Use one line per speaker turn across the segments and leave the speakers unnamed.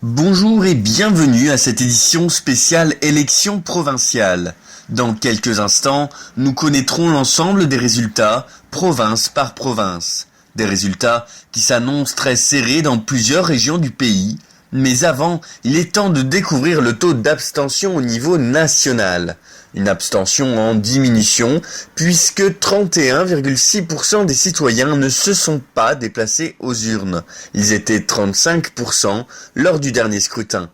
Bonjour et bienvenue à cette édition spéciale élections provinciales. Dans quelques instants, nous connaîtrons l'ensemble des résultats, province par province. Des résultats qui s'annoncent très serrés dans plusieurs régions du pays. Mais avant, il est temps de découvrir le taux d'abstention au niveau national. Une abstention en diminution, puisque 31,6% des citoyens ne se sont pas déplacés aux urnes. Ils étaient 35% lors du dernier scrutin.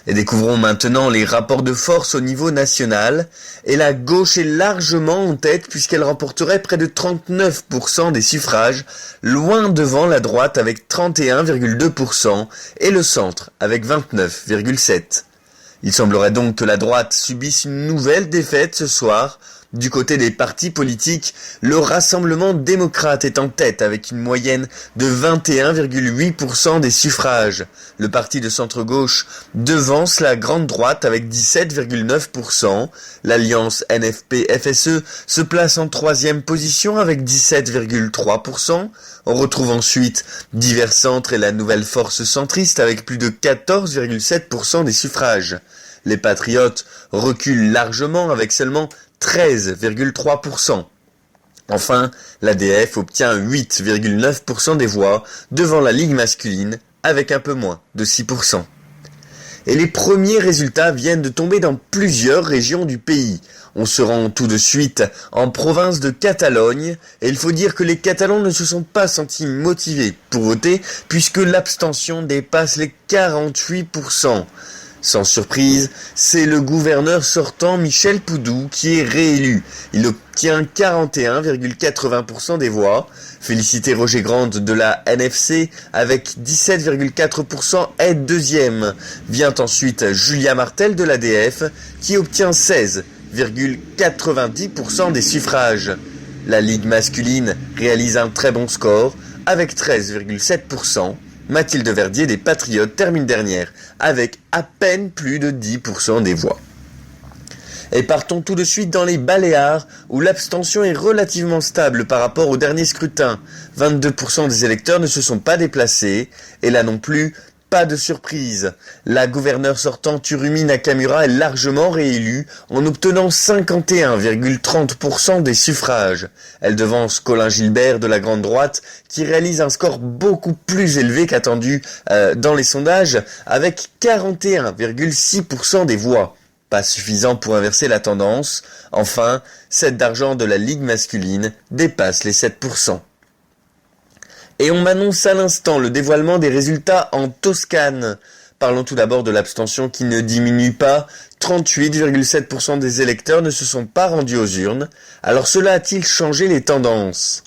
Et découvrons maintenant les rapports de force au niveau national. Et la gauche est largement en tête puisqu'elle remporterait près de 39% des suffrages, loin devant la droite avec 31,2% et le centre avec 29,7%. Il semblerait donc que la droite subisse une nouvelle défaite ce soir. Du côté des partis politiques, le Rassemblement démocrate est en tête avec une moyenne de 21,8% des suffrages. Le parti de centre-gauche devance la grande droite avec 17,9%. L'alliance NFP-FSE se place en troisième position avec 17,3%. On retrouve ensuite Divers Centre et la Nouvelle Force centriste avec plus de 14,7% des suffrages. Les Patriotes reculent largement avec seulement 13,3%. Enfin, l'ADF obtient 8,9% des voix devant la Ligue masculine avec un peu moins de 6%. Et les premiers résultats viennent de tomber dans plusieurs régions du pays. On se rend tout de suite en province de Catalogne, et il faut dire que les Catalans ne se sont pas sentis motivés pour voter, puisque l'abstention dépasse les 48%. Sans surprise, c'est le gouverneur sortant Michel Poudou qui est réélu. Il obtient 41,80% des voix. Félicité Roger Grande de la NFC avec 17,4% est deuxième. Vient ensuite Julia Martel de l'ADF qui obtient 16,90% des suffrages. La Ligue masculine réalise un très bon score avec 13,7%. Mathilde Verdier des Patriotes termine dernière avec à peine plus de 10% des voix. Et partons tout de suite dans les Baléares où l'abstention est relativement stable par rapport au dernier scrutin. 22% des électeurs ne se sont pas déplacés et là non plus, pas de surprise. La gouverneure sortante Turumi Nakamura est largement réélue en obtenant 51,30% des suffrages. Elle devance Colin Gilbert de la grande droite qui réalise un score beaucoup plus élevé qu'attendu dans les sondages avec 41,6% des voix. Pas suffisant pour inverser la tendance. Enfin, Cède d'argent de la Ligue masculine dépasse les 7%. Et on m'annonce à l'instant le dévoilement des résultats en Toscane. Parlons tout d'abord de l'abstention qui ne diminue pas. 38,7% des électeurs ne se sont pas rendus aux urnes. Alors cela a-t-il changé les tendances ?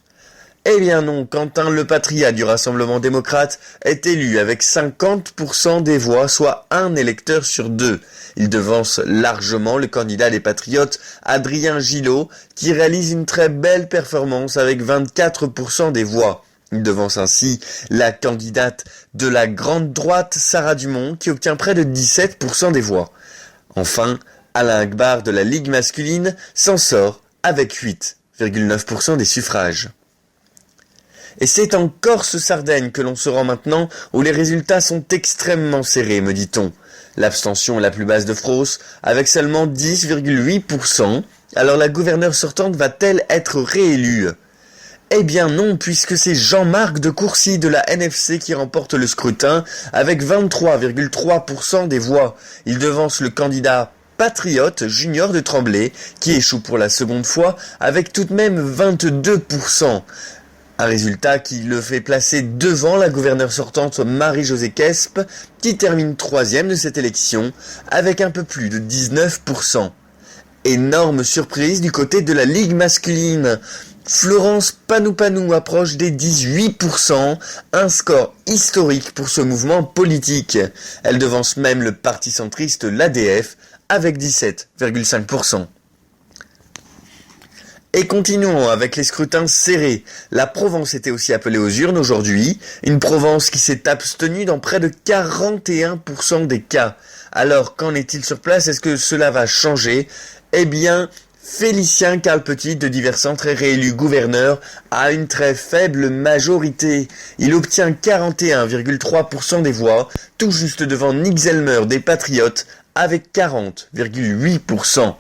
Eh bien non, Quentin Lepatria du Rassemblement démocrate est élu avec 50% des voix, soit un électeur sur deux. Il devance largement le candidat des Patriotes, Adrien Gillot, qui réalise une très belle performance avec 24% des voix. Il devance ainsi la candidate de la grande droite, Sarah Dumont, qui obtient près de 17% des voix. Enfin, Alain Agbar de la Ligue masculine s'en sort avec 8,9% des suffrages. Et c'est en Corse-Sardaigne que l'on se rend maintenant, où les résultats sont extrêmement serrés, me dit-on. L'abstention est la plus basse de France, avec seulement 10,8%. Alors la gouverneure sortante va-t-elle être réélue ? Eh bien non, puisque c'est Jean-Marc de Courcy de la NFC qui remporte le scrutin avec 23,3% des voix. Il devance le candidat patriote Junior de Tremblay qui échoue pour la seconde fois avec tout de même 22%. Un résultat qui le fait placer devant la gouverneure sortante Marie-Josée Quespe qui termine troisième de cette élection avec un peu plus de 19%. Énorme surprise du côté de la Ligue masculine. Florence Panou-Panou approche des 18%, un score historique pour ce mouvement politique. Elle devance même le parti centriste l'ADF avec 17,5%. Et continuons avec les scrutins serrés. La Provence était aussi appelée aux urnes aujourd'hui, une Provence qui s'est abstenue dans près de 41% des cas. Alors, qu'en est-il sur place? Est-ce que cela va changer? Eh bien, Félicien Carl-Petit de Divers Centres est réélu gouverneur à une très faible majorité. Il obtient 41,3% des voix, tout juste devant Nick Zellmer des Patriotes avec 40,8%.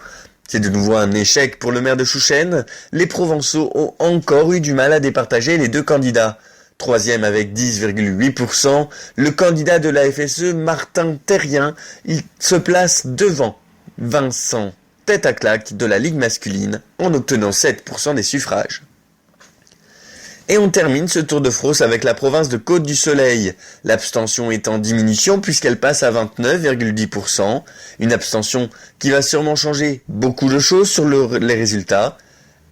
C'est de nouveau un échec pour le maire de Chouchen. Les Provençaux ont encore eu du mal à départager les deux candidats. Troisième avec 10,8%, le candidat de la FSE, Martin Terrien, il se place devant Vincent Tête à claque de la Ligue masculine en obtenant 7% des suffrages. Et on termine ce tour de France avec la province de Côte-du-Soleil. L'abstention est en diminution puisqu'elle passe à 29,10%. Une abstention qui va sûrement changer beaucoup de choses sur les résultats.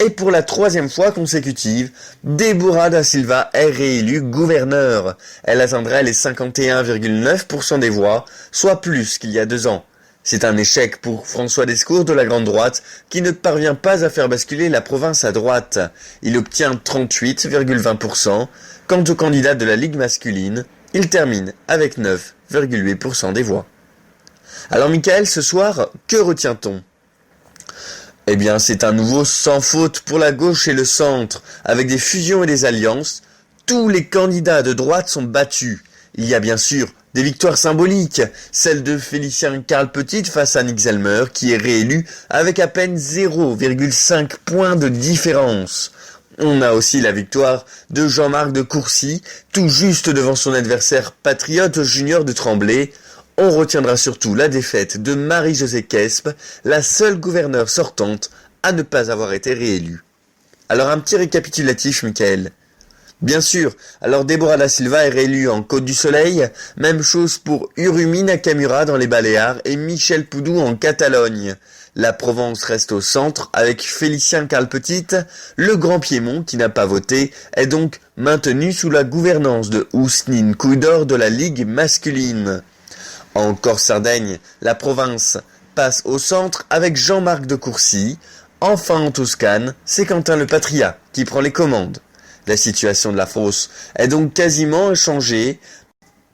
Et pour la troisième fois consécutive, Deborah da Silva est réélue gouverneur. Elle atteindrait les 51,9% des voix, soit plus qu'il y a 2 ans. C'est un échec pour François Descours de la Grande Droite qui ne parvient pas à faire basculer la province à droite. Il obtient 38,20%. Quant au candidat de la Ligue masculine, il termine avec 9,8% des voix. Alors Michael, ce soir, que retient-on? Eh bien, c'est un nouveau sans faute pour la gauche et le centre, avec des fusions et des alliances. Tous les candidats de droite sont battus. Il y a bien sûr des victoires symboliques, celle de Félicien Carl-Petit face à Nick Zellmer, qui est réélu avec à peine 0,5 points de différence. On a aussi la victoire de Jean-Marc de Courcy, tout juste devant son adversaire patriote junior de Tremblay. On retiendra surtout la défaite de Marie-Josée Quespe, la seule gouverneure sortante à ne pas avoir été réélue. Alors un petit récapitulatif, Michael. Bien sûr, alors Deborah da Silva est réélue en Côte-du-Soleil, même chose pour Urumi Nakamura dans les Baléares et Michel Poudou en Catalogne. La Provence reste au centre avec Félicien Carl-Petit. Le Grand Piémont, qui n'a pas voté, est donc maintenu sous la gouvernance de Ousnine Couydor de la Ligue masculine. En Corse-Sardaigne, la province passe au centre avec Jean-Marc de Courcy. Enfin en Toscane, c'est Quentin le Patria qui prend les commandes. La situation de la fosse est donc quasiment inchangée.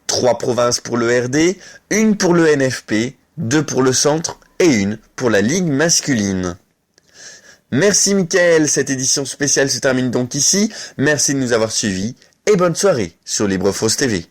3 provinces pour le RD, 1 pour le NFP, 2 pour le centre et 1 pour la Ligue masculine. Merci Mickaël, cette édition spéciale se termine donc ici. Merci de nous avoir suivis et bonne soirée sur LibreFausse TV.